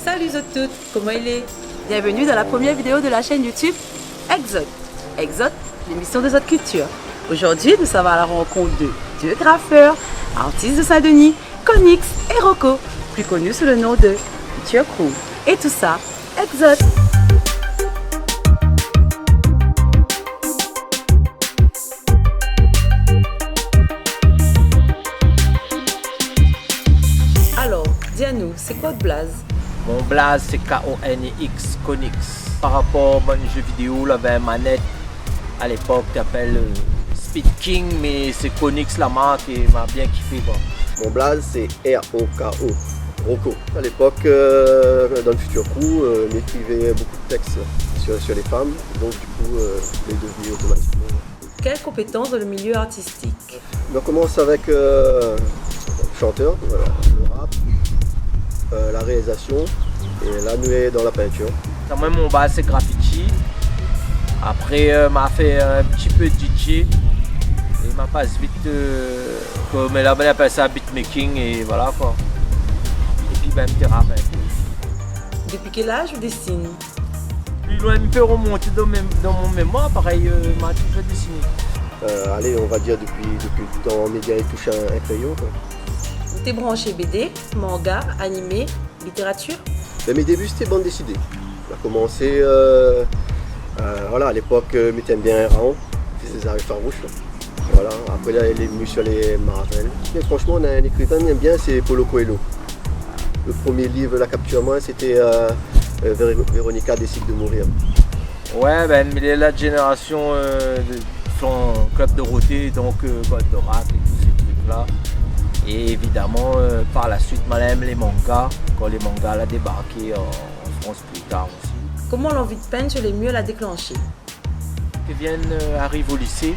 Salut toutes, comment il est? Bienvenue dans la première vidéo de la chaîne YouTube Exode. Exode, l'émission de Zot Culture. Aujourd'hui, nous sommes à la rencontre de deux graffeurs, artistes de Saint-Denis, Conix et Rocco, plus connus sous le nom de Culture Crew. Et tout ça, Exode. Alors, dis à nous, c'est quoi de blaze? Mon blaze c'est K-O-N-I-X, Conix. Par rapport au jeu vidéo, il avait une manette à l'époque qui s'appelle Speed King, mais c'est Conix la marque et m'a bien kiffé quoi. Mon blaze c'est R-O-K-O, Rocco. À l'époque, dans le Culture Crew, on écrivait beaucoup de textes sur les femmes, donc du coup, je l'ai devenu automatiquement. Quelles compétences dans le milieu artistique? On commence avec chanteur, voilà, le rap, la réalisation et là nous est dans la peinture. Quand même mon base c'est graffiti. Après m'a fait un petit peu de DJ et m'a passe vite comme elle appelle ça beatmaking et voilà quoi. Et puis même rap. Depuis quel âge vous dessinez? Plus loin un peu remonter dans mon mémoire, pareil m'a toujours dessiné. Allez, on va dire depuis le temps média et touche un crayon quoi. Vous êtes branché BD, manga, animé, littérature? Mes débuts c'était bande dessinée. On a commencé, voilà, à l'époque, mettait bien Raon, c'est César Farouche. Voilà. Après là, il est venu sur les Marvel. Et franchement, on a un écrivain que j'aime bien, c'est Paulo Coelho. Le premier livre, La Capture Moi, c'était Véronica décide de mourir. Ouais, ben il est la génération de son club de roté, donc Goldorak et tous ces trucs-là. Et évidemment, par la suite, j'aime les mangas, quand les mangas l'ont débarqué en France plus tard aussi. Comment l'envie de peindre sur les murs l'a déclenché? Arrive au lycée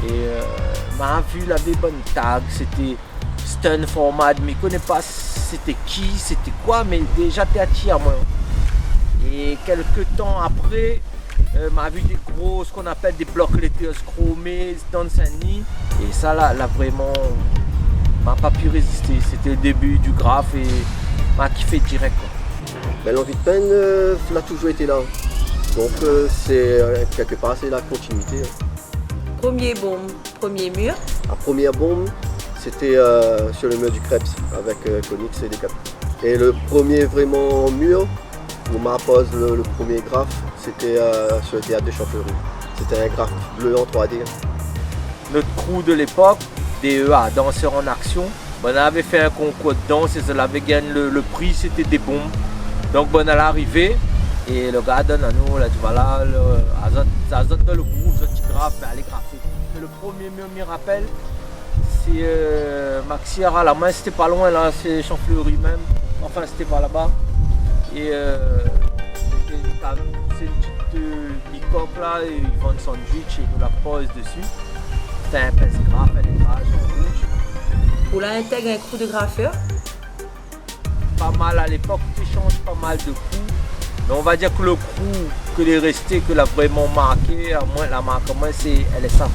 et m'a vu la bonne tag, c'était Stun Format, mais je ne connais pas c'était qui, c'était quoi, mais déjà t'es attiré moi. Et quelques temps après, m'a vu des gros, ce qu'on appelle des blocs letters chromés dans Saint-Denis. Et ça là vraiment m'a pas pu résister, c'était le début du graphe et m'a kiffé direct quoi. Ben, l'envie de peindre, l'a toujours été là. Donc c'est quelque part c'est la continuité. Premier bombe, premier mur. La première bombe, c'était sur le mur du Krebs avec Conix et des cap. Et le premier vraiment mur, où on m'appose le premier graphe, c'était sur le théâtre de Champlery. C'était un graphe bleu en 3D. Notre crew de l'époque, DEA, danseurs en action, on avait fait un concours de danse et ça avait gagné le prix, c'était des bombes. Donc on est arrivé et le gars donne à nous, il a dit voilà, ça donne dans le groupe, ça petit graphe, allez graffer. Le premier mur me rappelle, c'est Maxiera, la main c'était pas loin là, c'est Champfleury même, enfin c'était pas là-bas. Et c'est une petite bicoque là, et ils vendent sandwich et ils nous la posent dessus. C'était un pince graphe, un lettrage en rouge. Vous l'a intégré un crew de graffeurs? Pas mal à l'époque, tu échanges pas mal de coups. Mais on va dire que le crew que les restés, que l'a vraiment marqué, à moins la marque, moi c'est LSA.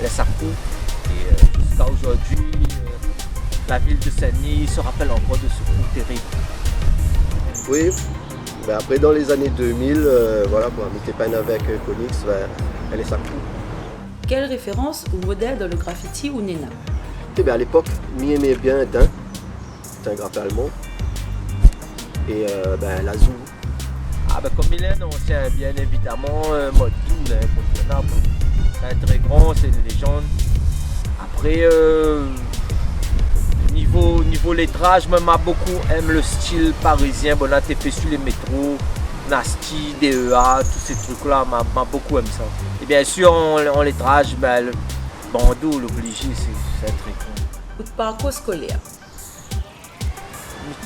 LSA Crew. Et jusqu'à aujourd'hui, la ville de Saint-Denis se rappelle encore de ce crew terrible. Oui, ben après dans les années 2000, voilà quoi, on était peint avec Conix, LSA Crew. Quelle référence ou modèle dans le graffiti ou Nena? Et ben à l'époque, m'y aimait bien Dain. C'est un graffeur allemand. Et Lazou. Ah ben comme il est ancien, bien évidemment, mode doux, incontournable. C'est un très grand, c'est une légende. Après, niveau lettrage, moi beaucoup aime le style parisien. Bon là t'es fait sur les métros, Nasty, DEA, tous ces trucs là, m'a beaucoup aime ça. Et bien sûr en lettrage, ben, le bandeau, l'obligé, c'est un très con. Votre parcours scolaire?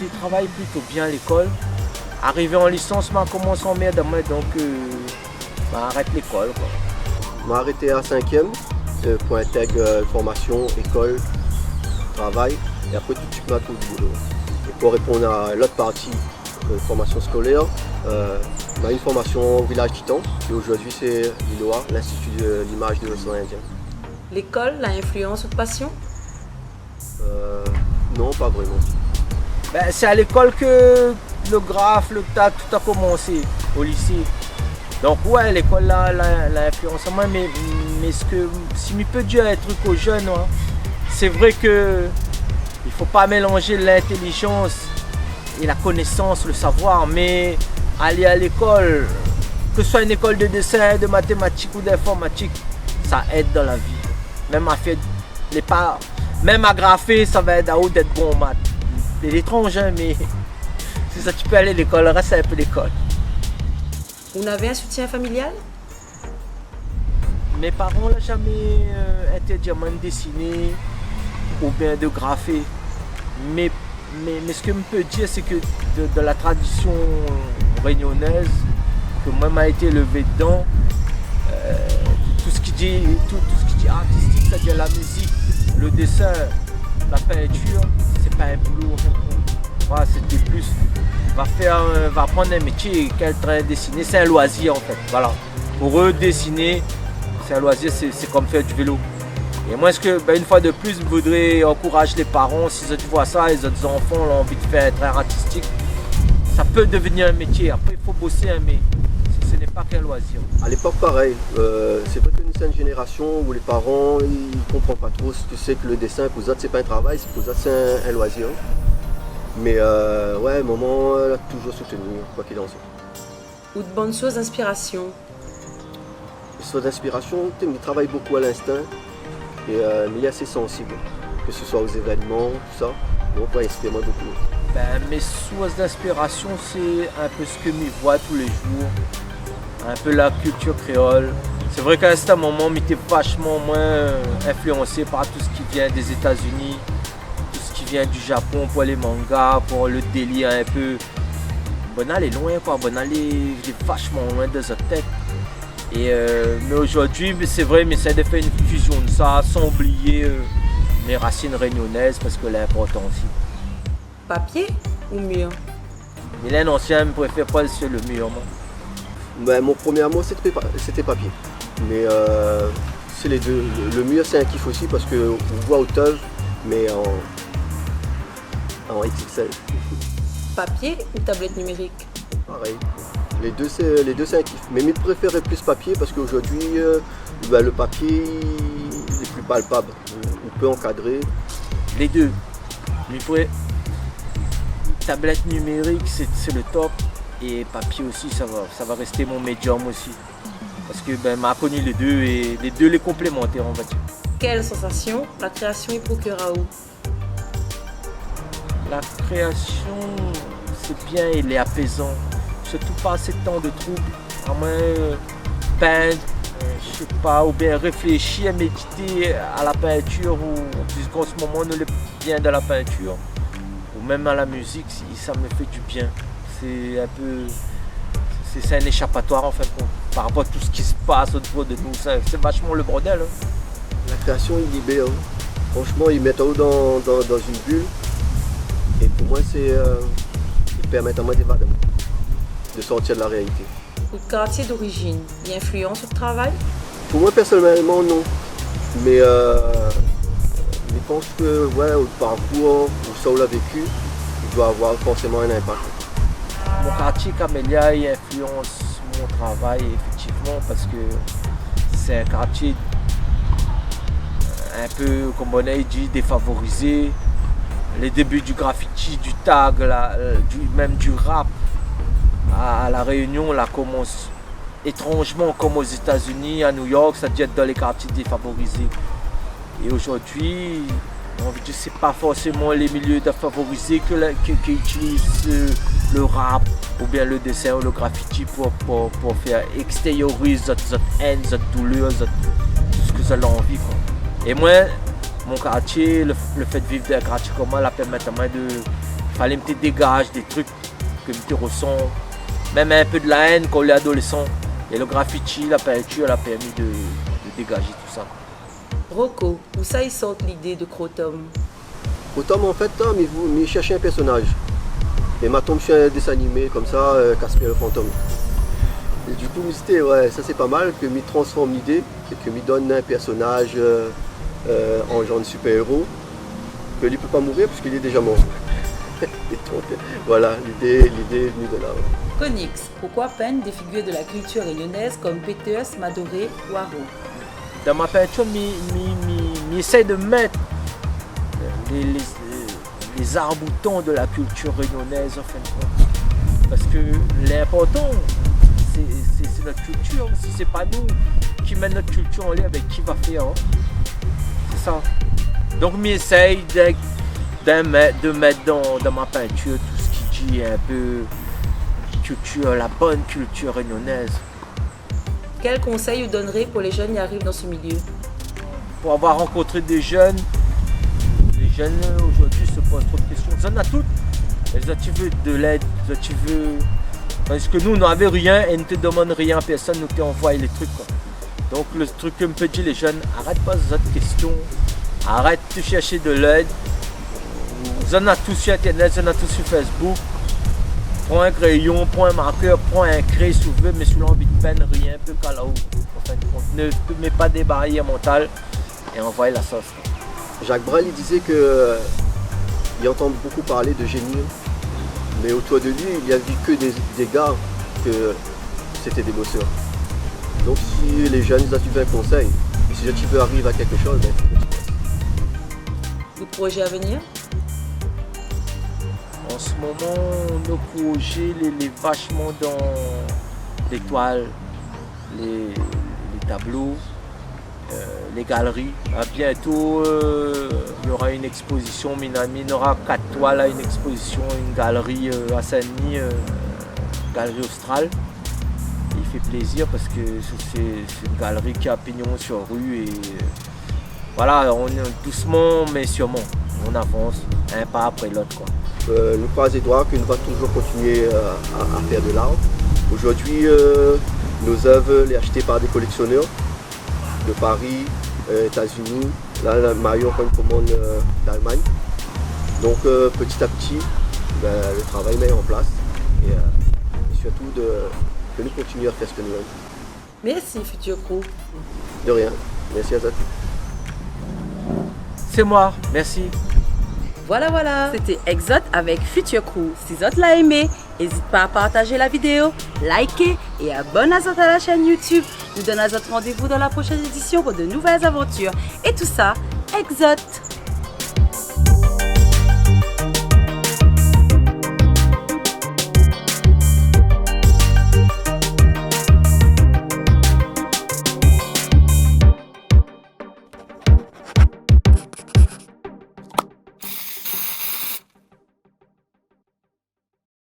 Je travaille plutôt bien à l'école. Arrivé en licence, je commence en merde, donc j'arrête l'école. Je m'ai arrêté à 5e pour intégrer formation, école, travail, et après tout de suite ma trouve du boulot. Et pour répondre à l'autre partie de formation scolaire, on a une formation au village Titan, et aujourd'hui c'est l'ILOA, l'Institut de l'image de l'océan Indien. L'école, l'influence ou passion? Non, pas vraiment. Ben, c'est à l'école que le graphe, le tac, tout a commencé, au lycée. Donc ouais, l'école l'a influencé moi, mais ce que, si je peux dire un truc aux jeunes, hein, c'est vrai que il faut pas mélanger l'intelligence et la connaissance, le savoir, mais aller à l'école, que ce soit une école de dessin, de mathématiques ou d'informatique, ça aide dans la vie. Même à faire les parts, même à graffer, ça va aider à haut d'être bon en maths. C'est étrange, hein, mais c'est ça, tu peux aller à l'école, le reste c'est un peu l'école. Vous n'avez un soutien familial? Mes parents n'ont jamais interdit à moi de dessiner ou bien de graffer. Mais ce que je peux dire, c'est que de la tradition réunionnaise, que moi m'a été élevé dedans, tout ce qui dit artistique, c'est-à-dire la musique, le dessin, la peinture, c'est pas un boulot. Voilà, c'était plus, va prendre un métier, quel train dessiner, c'est un loisir en fait. Voilà. Pour eux, dessiner, c'est un loisir, c'est comme faire du vélo. Et moi, une fois de plus, je voudrais encourager les parents, si ils voient ça, les autres enfants ont envie de faire un train artistique, ça peut devenir un métier. Après, il faut bosser, hein, mais ce n'est pas qu'un loisir. À l'époque, pareil. C'est vrai qu'une certaine génération où les parents ils ne comprennent pas trop ce que c'est que le dessin. Pour eux, c'est pas un travail, pour eux, c'est un loisir. Mais ouais, maman l'a toujours soutenu, quoi qu'il en soit. Ou de bonnes sources d'inspiration? Les sources d'inspiration, il travaille beaucoup à l'instinct, mais il est assez sensible, que ce soit aux événements, tout ça. Donc, ouais, il inspire moi beaucoup. Ben, mes sources d'inspiration, c'est un peu ce que je vois tous les jours, un peu la culture créole. C'est vrai qu'à un certain moment, j'étais vachement moins influencé par tout ce qui vient des États-Unis, tout ce qui vient du Japon pour les mangas, pour le délire un peu. Bon, aller loin, quoi, bon, aller vachement loin de sa tête. Et, mais aujourd'hui, c'est vrai, mais j'essaie de faire une fusion de ça sans oublier mes racines réunionnaises parce que l'important aussi. Papier ou mur? Mylène ancien me préfère pas sur le mur. Moi. Ben, mon premier amour c'était papier. Mais c'est les deux. Le mur c'est un kiff aussi parce qu'on voit au teuf mais en XXL. Papier ou tablette numérique? Pareil. Les deux c'est un kiff. Mais je préférais plus papier parce qu'aujourd'hui le papier il est plus palpable. On peut encadrer. Les deux. Tablette numérique c'est le top et papier aussi ça va rester mon médium aussi. Parce que m'a connu les deux et les deux les complémentaires on va dire. Quelle sensation la création y procure à vous? La création c'est bien et elle est apaisant. Surtout pas ces temps de troubles. À moins peindre, je sais pas, ou bien réfléchir, méditer à la peinture ou puisqu'en ce moment on est bien dans la peinture. Ou même à la musique, ça me fait du bien. C'est un peu. C'est un échappatoire en fin de compte. Par rapport à tout ce qui se passe autour de nous, c'est vachement le bordel. Hein. La création il libère. Hein. Franchement, ils mettent dans une bulle. Et pour moi, ils permettent à moi d'évader, de sortir de la réalité. Votre quartier d'origine, il influence votre travail? Pour moi, personnellement, non. Mais je pense que ouais, au parcours, où ça on l'a vécu, il doit avoir forcément un impact. Mon quartier Camélia il influence mon travail effectivement parce que c'est un quartier un peu, comme on a dit, défavorisé. Les débuts du graffiti, du tag, même du rap à La Réunion, là commence étrangement comme aux États-Unis, à New York, c'est-à-dire dans les quartiers défavorisés. Et aujourd'hui, c'est pas forcément les milieux défavorisés qui utilisent le rap ou bien le dessin ou le graffiti pour faire extérioriser cette haine, cette douleur, tout ce que vous avez envie. Quoi. Et moi, mon quartier, le fait de vivre dans un quartier comme moi, permet à moi de fallait me dégager des trucs que je ressens, même un peu de la haine quand on est adolescent. Et le graffiti, la peinture, a permis de dégager tout ça. Rocco, où ça ils sortent l'idée de Crotom? Crotom en fait, il cherchait un personnage. Et m'a tombé sur un dessin animé comme ça, Casper le fantôme. Et du coup, c'était ouais, ça c'est pas mal que m'y transforme l'idée et que m'y donne un personnage en genre de super-héros. qu'il ne peut pas mourir puisqu'il est déjà mort. Et donc, voilà, l'idée est venue de là. Conix, pourquoi peindre des figures de la culture réunionnaise comme Peters, Madoré ou Haro? Dans ma peinture, j'essaie de mettre les arts-boutons de la culture réunionnaise en fin de compte. Parce que l'important, c'est notre culture. Si c'est pas nous qui mettons notre culture en lien, avec qui va faire, hein? C'est ça. Donc j'essaie de mettre dans ma peinture tout ce qui dit un peu culture, la bonne culture réunionnaise. Quel conseil vous donnerez pour les jeunes qui arrivent dans ce milieu? Pour avoir rencontré des jeunes, les jeunes aujourd'hui se posent trop de questions. Ils en ont toutes. Les autres, tu veux de l'aide, les autres, tu veux. Parce que nous, on n'avait rien et ne te demande rien, personne nous t'envoie les trucs, quoi. Donc le truc que me peut dire les jeunes, arrête pas les autres questions, arrête de chercher de l'aide. Vous en avez tous sur internet, vous en avez tous sur Facebook. Prends un crayon, prends un marqueur, prends un crayon si vous voulez, mais si vous avez envie de peine, rien, peu qu'à là-haut. En fin de compte, ne te mets pas des barrières mentales et envoie la sauce. Jacques Brel il disait qu'il entend beaucoup parler de génie, mais autour de lui, il a vu que des gars que c'était des bosseurs. Donc si les jeunes, ils tu veux un conseil, et si tu veux arriver à quelque chose, ben, il faut que tu fasses. D'autres projets à venir? En ce moment, nos projets, les vachement dans les toiles, les tableaux, les galeries. Bientôt, il y aura une exposition, il y aura 4 toiles à une exposition, une galerie à Saint-Denis, galerie australe. Il fait plaisir parce que c'est une galerie qui a pignon sur rue et voilà, on doucement mais sûrement, on avance un pas après l'autre, quoi. Nous croisons les doigts qu'on va toujours continuer à faire de l'art. Aujourd'hui, nos œuvres sont achetées par des collectionneurs de Paris, États-Unis. Là, Mario prend une commande d'Allemagne. Donc petit à petit, le travail met en place et surtout de nous continuer à faire ce que nous aimons. Merci Future Crew. De rien. Merci à toi. C'est moi, merci. Voilà, c'était Exot avec Future Crew. Si vous l'avez aimé, n'hésite pas à partager la vidéo, liker et abonne-toi à la chaîne YouTube. Nous donnons rendez-vous dans la prochaine édition pour de nouvelles aventures. Et tout ça, Exot.